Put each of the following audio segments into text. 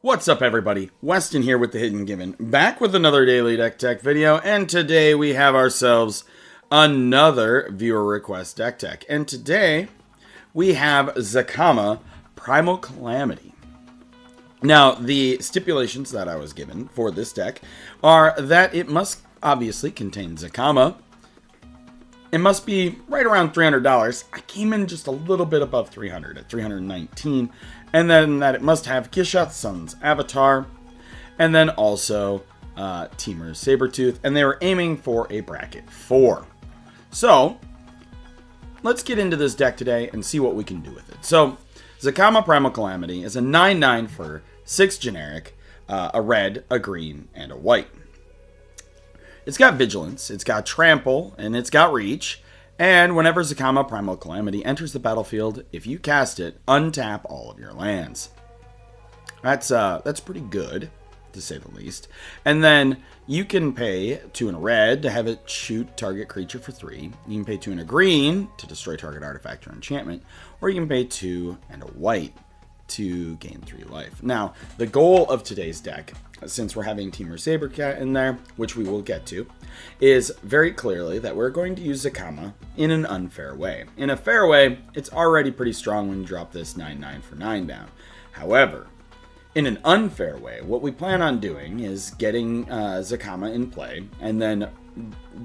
What's up, everybody? Weston here with the Hidden Given, back with another Daily Deck Tech video, and today we have ourselves another viewer request deck tech. And today we have Zacama Primal Calamity. Now, the stipulations that I was given for this deck are that it must obviously contain Zacama. It must be right around $300. I came in just a little bit above 300 at 319. And then that it must have Gishath's Son's Avatar. And then also Temur's Sabertooth. And they were aiming for a bracket 4. So, let's get into this deck today and see what we can do with it. So, Zacama Primal Calamity is a 9/9 for 6 generic, a red, a green, and a white. It's got Vigilance, it's got Trample, and it's got Reach. And whenever Zacama Primal Calamity enters the battlefield, if you cast it, untap all of your lands. That's pretty good, to say the least. And then you can pay 2 in a red to have it shoot target creature for 3. You can pay 2 in a green to destroy target artifact or enchantment. Or you can pay 2 and a white to gain 3 life. Now, the goal of today's deck, since we're having Temur's Sabercat in there, which we will get to, is very clearly that we're going to use Zacama in an unfair way. In a fair way, it's already pretty strong when you drop this 9/9 for 9 down. However, in an unfair way, what we plan on doing is getting Zacama in play and then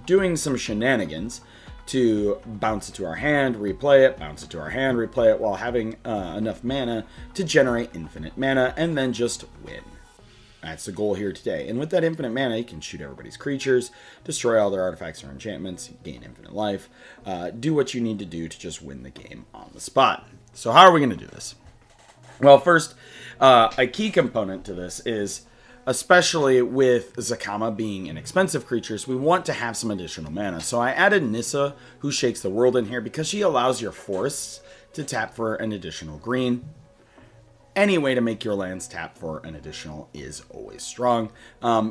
doing some shenanigans to bounce it to our hand, replay it, bounce it to our hand, replay it, while having enough mana to generate infinite mana and then just win. That's the goal here today. And with that infinite mana, you can shoot everybody's creatures, destroy all their artifacts or enchantments, gain infinite life, do what you need to do to just win the game on the spot. So how are we going to do this? Well, first, a key component to this is, especially with Zacama being inexpensive creatures, we want to have some additional mana. So I added Nissa, who shakes the world, in here because she allows your forests to tap for an additional green. Any way to make your lands tap for an additional is always strong.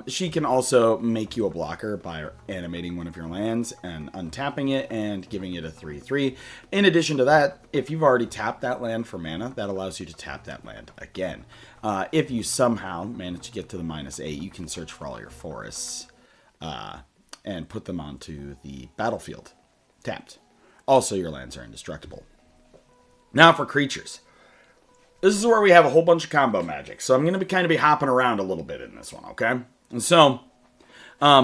She can also make you a blocker by animating one of your lands and untapping it and giving it a 3/3. In addition to that, if you've already tapped that land for mana, that allows you to tap that land again. If you somehow manage to get to the -8, you can search for all your forests and put them onto the battlefield tapped. Also, your lands are indestructible. Now for creatures. This is where we have a whole bunch of combo magic. So I'm going to kind of be hopping around a little bit in this one, okay? And so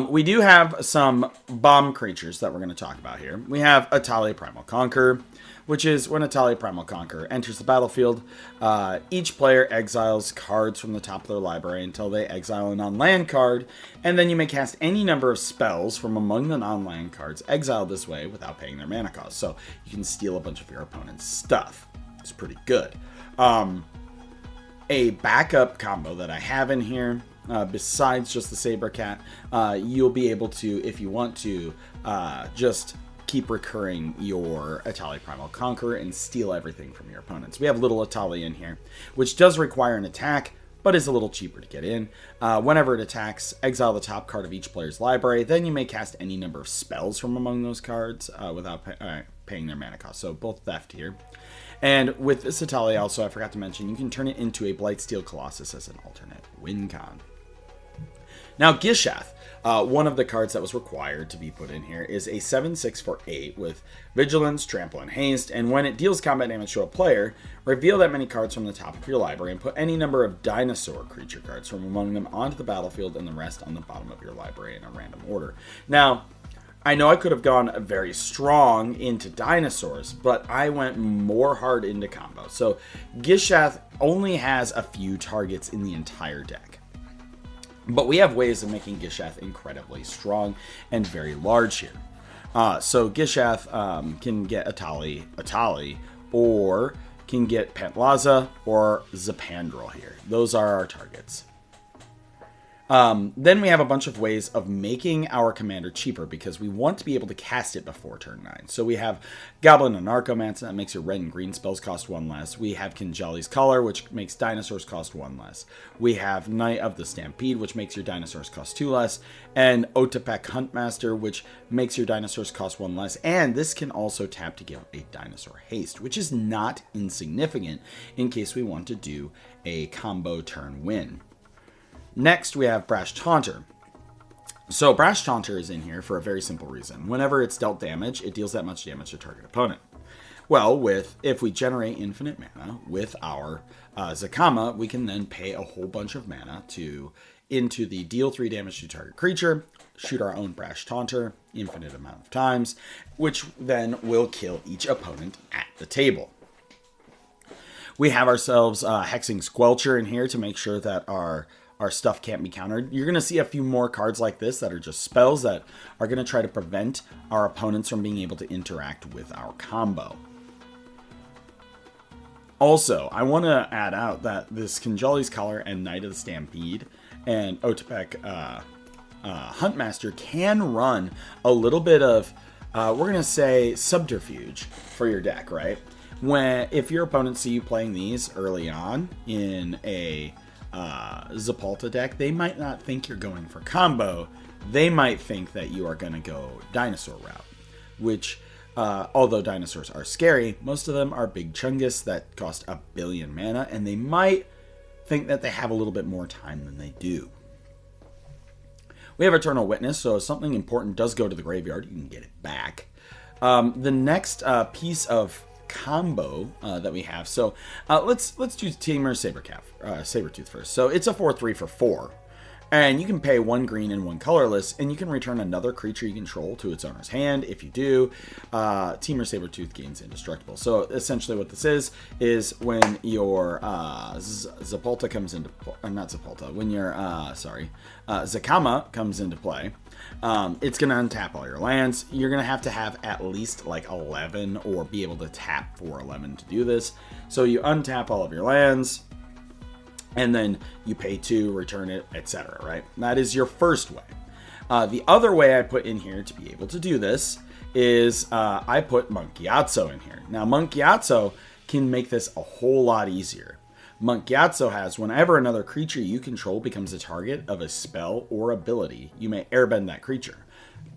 we do have some bomb creatures that we're going to talk about here. We have Atali Primal Conqueror, which is when Atali Primal Conqueror enters the battlefield, each player exiles cards from the top of their library until they exile a non-land card, and then you may cast any number of spells from among the non-land cards exiled this way without paying their mana cost. So you can steal a bunch of your opponent's stuff. It's pretty good. A backup combo that I have in here, besides just the Sabercat, you'll be able to, if you want to, just keep recurring your Atali Primal Conqueror and steal everything from your opponents. We have little Atali in here, which does require an attack, but is a little cheaper to get in. Whenever it attacks, exile the top card of each player's library. Then you may cast any number of spells from among those cards without paying their mana cost. So both theft here. And with this Atali, also, I forgot to mention, you can turn it into a Blightsteel Colossus as an alternate win con. Now, Gishath, one of the cards that was required to be put in here, is a 7/6 for 8 with Vigilance, Trample, and Haste. And when it deals combat damage to a player, reveal that many cards from the top of your library and put any number of dinosaur creature cards from among them onto the battlefield and the rest on the bottom of your library in a random order. Now, I know I could have gone very strong into dinosaurs, but I went more hard into combo. So Gishath only has a few targets in the entire deck. But we have ways of making Gishath incredibly strong and very large here. So Gishath can get Atali, or can get Pantlaza or Zapandrel here. Those are our targets. Then we have a bunch of ways of making our commander cheaper because we want to be able to cast it before turn 9. So we have Goblin and Narcomancer, that makes your red and green spells cost 1 less. We have Kinjali's Color, which makes dinosaurs cost 1 less. We have Knight of the Stampede, which makes your dinosaurs cost 2 less. And Otepec Huntmaster, which makes your dinosaurs cost 1 less. And this can also tap to give a dinosaur haste, which is not insignificant in case we want to do a combo turn win. Next, we have Brash Taunter. So Brash Taunter is in here for a very simple reason. Whenever it's dealt damage, it deals that much damage to target opponent. Well, if we generate infinite mana with our Zacama, we can then pay a whole bunch of mana into the deal 3 damage to target creature, shoot our own Brash Taunter infinite amount of times, which then will kill each opponent at the table. We have ourselves Hexing Squelcher in here to make sure that our stuff can't be countered. You're going to see a few more cards like this that are just spells that are going to try to prevent our opponents from being able to interact with our combo. Also, I want to add out that this Kinjali's Collar and Knight of the Stampede and Otepec Huntmaster can run a little bit of, we're going to say, subterfuge for your deck, right? If your opponents see you playing these early on in a Zapalta deck, they might not think you're going for combo. They might think that you are going to go dinosaur route, which, although dinosaurs are scary, most of them are big chungus that cost 1 billion mana, and they might think that they have a little bit more time than they do. We have Eternal Witness, so if something important does go to the graveyard, you can get it back. The next piece of combo that we have. So let's do Tamer Sabertooth first. So it's a 4/3 for 4. And you can pay 1 green and 1 colorless, and you can return another creature you control to its owner's hand. If you do, Tamer Sabertooth gains indestructible. So essentially what this is when your Zapalta comes into not Zapalta, when your Zacama comes into play, it's going to untap all your lands. You're going to have at least like 11 or be able to tap for 11 to do this. So you untap all of your lands, and then you pay 2, return it, etc., right? That is your first way. The other way I put in here to be able to do this is I put Monkiatso in here. Now, Monkiatso can make this a whole lot easier. Monkiatso has, whenever another creature you control becomes a target of a spell or ability, you may airbend that creature.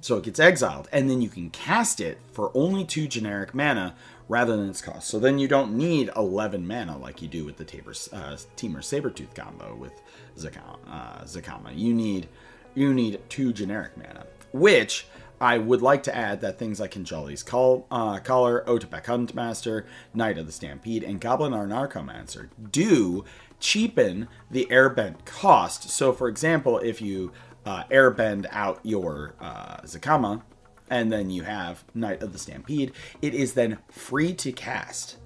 So it gets exiled, and then you can cast it for only 2 generic mana rather than its cost. So then you don't need 11 mana like you do with the Tamer Sabertooth combo with Zacama. You need 2 generic mana, which I would like to add that things like Kinjali's Collar, Otepec Huntmaster, Knight of the Stampede, and Goblin or Narcomancer do cheapen the airbend cost. So for example, if you airbend out your Zacama, and then you have Knight of the Stampede, it is then free to cast,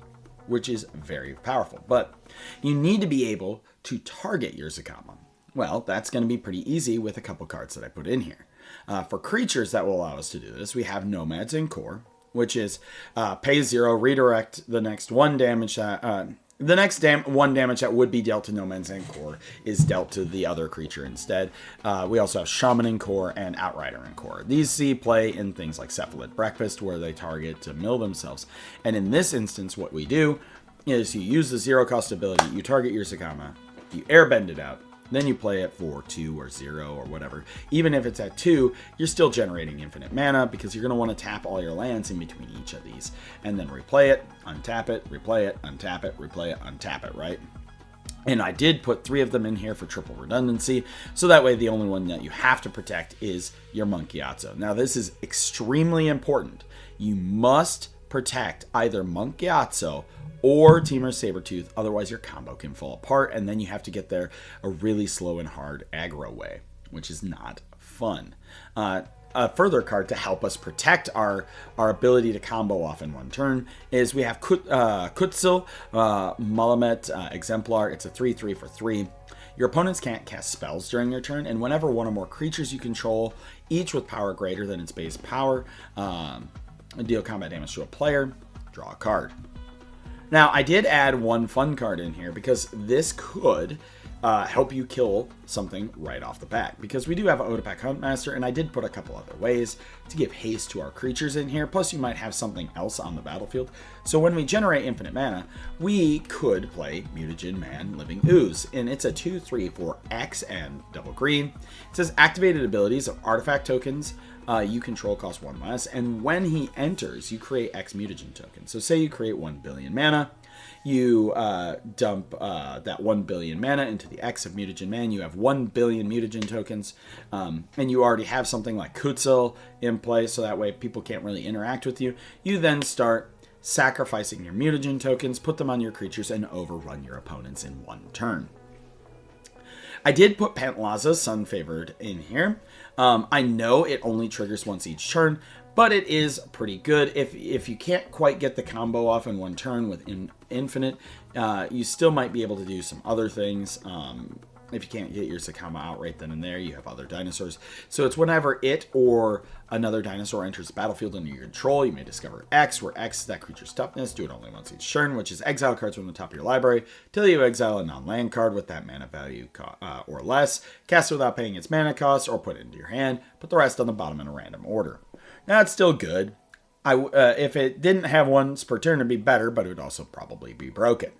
which is very powerful. But you need to be able to target your Zacama. Well, that's going to be pretty easy with a couple cards that I put in here. For creatures that will allow us to do this, we have Nomads and Core, which is pay 0, redirect the next 1 damage that... The next 1 damage that would be dealt to Nomads and Core is dealt to the other creature instead. We also have Shaman and Core and Outrider and Core. These see play in things like Cephalid Breakfast, where they target to mill themselves. And in this instance, what we do is you use the 0 cost ability, you target your Zacama, you airbend it out, then you play it for 2 or 0 or whatever. Even if it's at 2, you're still generating infinite mana because you're going to want to tap all your lands in between each of these. And then replay it, untap it, replay it, untap it, replay it, untap it, right? And I did put 3 of them in here for triple redundancy, so that way the only one that you have to protect is your Monkiatso. Now this is extremely important. You must protect either Monkiatso or Tamer Sabertooth, otherwise your combo can fall apart, and then you have to get there a really slow and hard aggro way, which is not fun. A further card to help us protect our ability to combo off in 1 turn is we have Kutzil, Malamet Exemplar. It's a 3/3 for 3. Your opponents can't cast spells during your turn, and whenever 1 or more creatures you control, each with power greater than its base power, deal combat damage to a player, draw a card. Now, I did add 1 fun card in here because this could help you kill something right off the bat. Because we do have Odopac Huntmaster, and I did put a couple other ways to give haste to our creatures in here. Plus, you might have something else on the battlefield. So when we generate infinite mana, we could play Mutagen Man Living Ooze. And it's a 2/3 for X and double green. It says activated abilities of artifact tokens you control cost 1 less. And when he enters, you create X mutagen tokens. So say you create 1 billion mana. You dump that 1 billion mana into the X of Mutagen Man. You have 1 billion mutagen tokens. And you already have something like Kutzel in play, so that way people can't really interact with you. You then start sacrificing your mutagen tokens, put them on your creatures, and overrun your opponents in 1 turn. I did put Pantlaza Sun Favored in here. I know it only triggers once each turn, but it is pretty good. If you can't quite get the combo off in 1 turn with Infinite, you still might be able to do some other things. If you can't get your Zacama out right then and there, you have other dinosaurs. So it's whenever it or another dinosaur enters the battlefield under your control, you may discover X, where X is that creature's toughness. Do it only once each turn, which is exile cards from the top of your library till you exile a non-land card with that mana value or less. Cast it without paying its mana cost, or put it into your hand. Put the rest on the bottom in a random order. Now, it's still good. If it didn't have once per turn, it'd be better, but it would also probably be broken.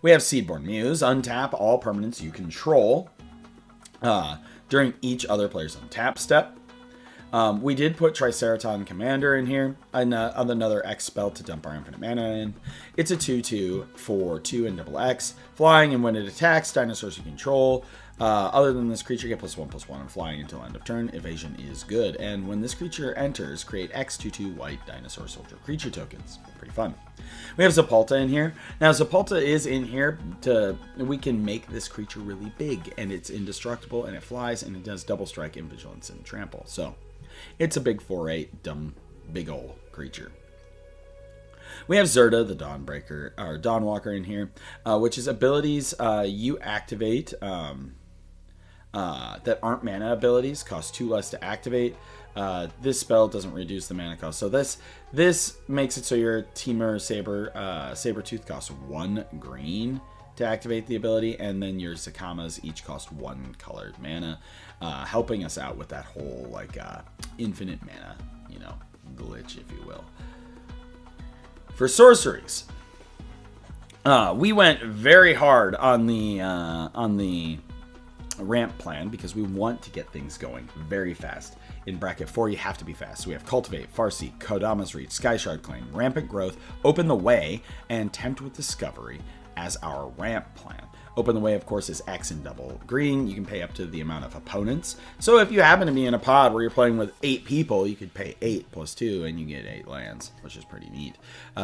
We have Seedborn Muse. Untap all permanents you control during each other player's untap step. We did put Triceraton Commander in here, another X spell to dump our infinite mana in. It's a 2/2 for 2 and double X. Flying, and when it attacks dinosaurs you control, other than this creature, get +1/+1 and flying until end of turn. Evasion is good. And when this creature enters, create X 2/2 white dinosaur soldier creature tokens. Pretty fun. We have Zapalta in here. Now, Zapalta is in here we can make this creature really big, and it's indestructible, and it flies, and it does double strike, invigilance, and trample. So it's a big 4/8 dumb big ol' creature. We have Zerda, the Dawnbreaker, or Dawnwalker in here, which is abilities you activate that aren't mana abilities, cost 2 less to activate. This spell doesn't reduce the mana cost. So this makes it so your Temur Sabertooth costs 1 green to activate the ability, and then your Zacama's each cost 1 colored mana, helping us out with that whole infinite mana, glitch, if you will. For sorceries, we went very hard on the ramp plan because we want to get things going very fast. In bracket 4, you have to be fast. So we have Cultivate, Farseek, Kodama's Reach, Skyshard Claim, Rampant Growth, Open the Way, and Tempt with Discovery as our ramp plan. Open the Way, of course, is X and double green. You can pay up to the amount of opponents. So if you happen to be in a pod where you're playing with 8 people, you could pay 8 + 2 and you get 8 lands, which is pretty neat.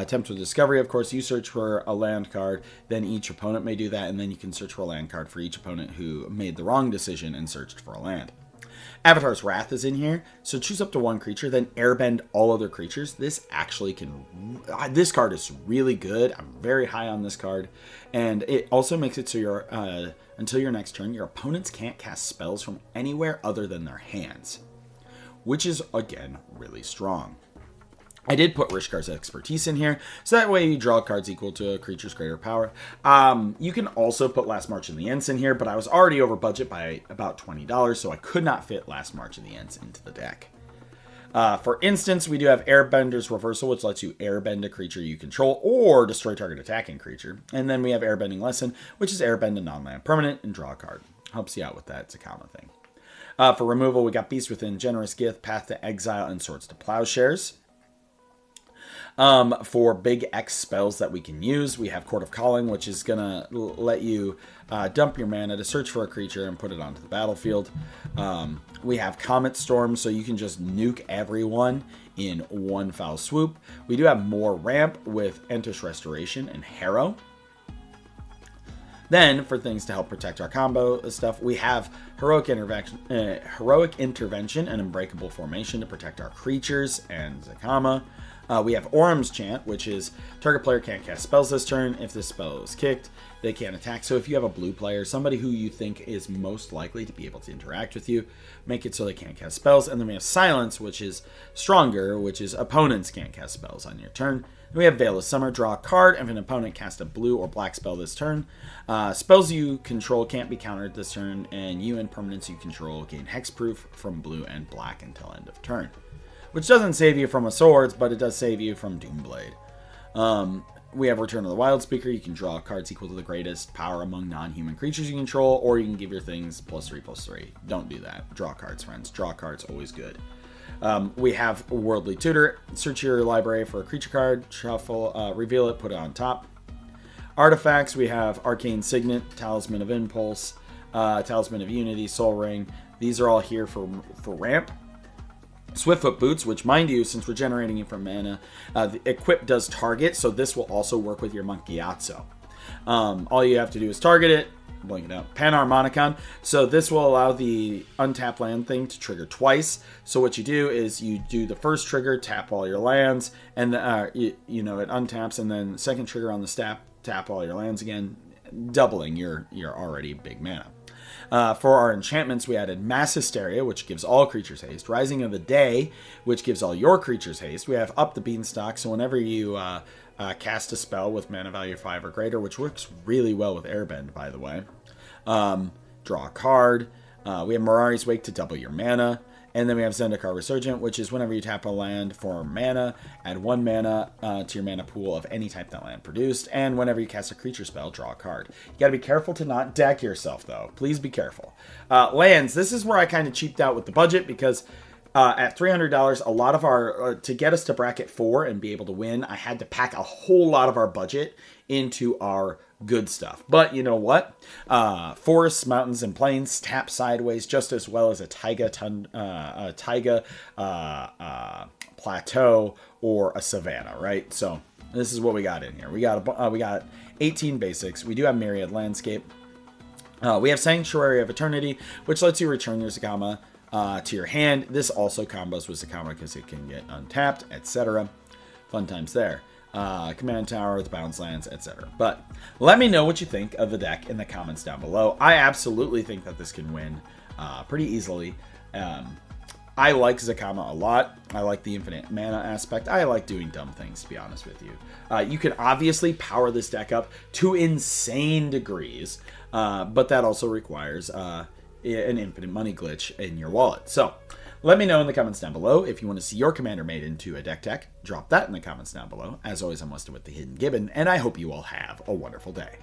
Tempt with Discovery, of course, you search for a land card, then each opponent may do that, and then you can search for a land card for each opponent who made the wrong decision and searched for a land. Avatar's Wrath is in here, so choose up to 1 creature, then airbend all other creatures. This actually this card is really good. I'm very high on this card, and it also makes it so until your next turn, your opponents can't cast spells from anywhere other than their hands, which is, again, really strong. I did put Rishkar's Expertise in here, so that way you draw cards equal to a creature's greater power. You can also put Last March of the Ents in here, but I was already over budget by about $20, so I could not fit Last March of the Ents into the deck. For instance, we do have Airbender's Reversal, which lets you airbend a creature you control or destroy target attacking creature. And then we have Airbending Lesson, which is airbend a non-land permanent and draw a card. Helps you out with that Zacama thing. For removal, we got Beast Within, Generous Gift, Path to Exile, and Swords to Plowshares. For big X spells that we can use, we have Court of Calling, which is going to let you dump your mana to search for a creature and put it onto the battlefield. We have Comet Storm, so you can just nuke everyone in 1 foul swoop. We do have more ramp with Entish Restoration and Harrow. Then, for things to help protect our combo stuff, we have Heroic Intervention and Unbreakable Formation to protect our creatures and Zacama. We have Orm's Chant, which is target player can't cast spells this turn. If this spell is kicked, they can't attack. So if you have a blue player, somebody who you think is most likely to be able to interact with you, make it so they can't cast spells. And then we have Silence, which is stronger, which is opponents can't cast spells on your turn. Then we have Veil of Summer, draw a card. If an opponent casts a blue or black spell this turn, spells you control can't be countered this turn, and you and permanents you control gain hexproof from blue and black until end of turn. Which doesn't save you from a swords, but it does save you from Doomblade. We have Return of the Wild Speaker. You can draw cards equal to the greatest power among non-human creatures you control, or you can give your things +3/+3. Don't do that. Draw cards, friends. Draw cards, always good. We have Worldly Tutor. Search your library for a creature card, shuffle, reveal it, put it on top. Artifacts, we have Arcane Signet, Talisman of Impulse, Talisman of Unity, Soul Ring. These are all here for ramp. Swiftfoot Boots, which, mind you, since we're generating it from mana, the equip does target, so this will also work with your Monkiatso. All you have to do is target it, blink it out. Panharmonicon. So this will allow the untap land thing to trigger twice. So what you do is you do the first trigger, tap all your lands, and it untaps, and then second trigger on the tap all your lands again, doubling your already big mana. For our enchantments, we added Mass Hysteria, which gives all creatures haste. Rising of the Day, which gives all your creatures haste. We have Up the Beanstalk, so whenever you cast a spell with mana value 5 or greater, which works really well with Airbend, by the way. Draw a card. We have Mirari's Wake to double your mana. And then we have Zendikar Resurgent, which is whenever you tap a land for mana, add 1 mana to your mana pool of any type that land produced. And whenever you cast a creature spell, draw a card. You got to be careful to not deck yourself, though. Please be careful. Lands, this is where I kind of cheaped out with the budget because at $300, a lot of our, to get us to bracket 4 and be able to win, I had to pack a whole lot of our budget into our good stuff. But you know what? Forests, mountains, and plains tap sideways just as well as a taiga plateau or a savanna, right? So this is what we got in here. We got 18 basics. We do have Myriad Landscape. We have Sanctuary of Eternity, which lets you return your Zacama to your hand. This also combos with Zacama because it can get untapped, etc. Fun times there. Command Tower, the Bounce Lands, etc. But let me know what you think of the deck in the comments down below. I absolutely think that this can win pretty easily. I like Zacama a lot. I like the infinite mana aspect. I like doing dumb things, to be honest with you. You can obviously power this deck up to insane degrees, but that also requires an infinite money glitch in your wallet. So let me know in the comments down below if you want to see your commander made into a deck tech. Drop that in the comments down below. As always, I'm Weston with the Hidden Gibbon, and I hope you all have a wonderful day.